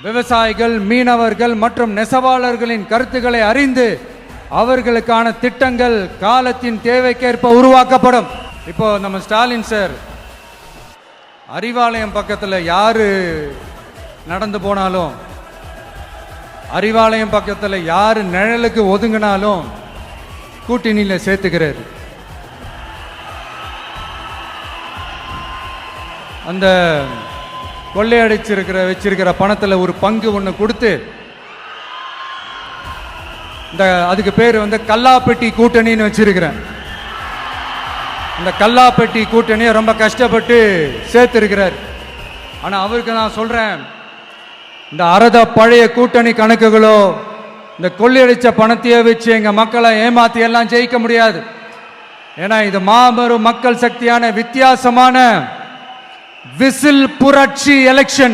விவசாயிகள், மீனவர்கள் மற்றும் நெசவாளர்களின் கருத்துக்களை அறிந்து அவர்களுக்கான திட்டங்கள் காலத்தின் தேவைக்கேற்ப உருவாக்கப்படும். இப்போ நம்ம ஸ்டாலின் சார் அறிவாலயம் பக்கத்தில் யாரு நடந்து போனாலும், அறிவாலயம் பக்கத்தில் யாரு நிழலுக்கு ஒதுங்கினாலும் கூட்டணியில சேர்த்துக்கிறார். அந்த வச்சிருக்கிற பணத்தில் ஒரு பங்கு ஒன்று கொடுத்து, இந்த அதுக்கு பேர் கல்லாப்பெட்டி கூட்டணின்னு வச்சிருக்கிறேன். இந்த கல்லாப்பெட்டி கூட்டணியை ரொம்ப கஷ்டப்பட்டு சேர்த்திருக்கிறார். ஆனா அவருக்கு நான் சொல்றேன், இந்த அறத பழைய கூட்டணி கணக்குகளோ இந்த கொள்ளையடிச்ச பணத்தையே வச்சு எங்க மக்களை ஏமாத்தி எல்லாம் ஜெயிக்க முடியாது. ஏன்னா இது மாபெரும் மக்கள் சக்தியான வித்தியாசமான விசில் புரட்சி எலெக்ஷன்.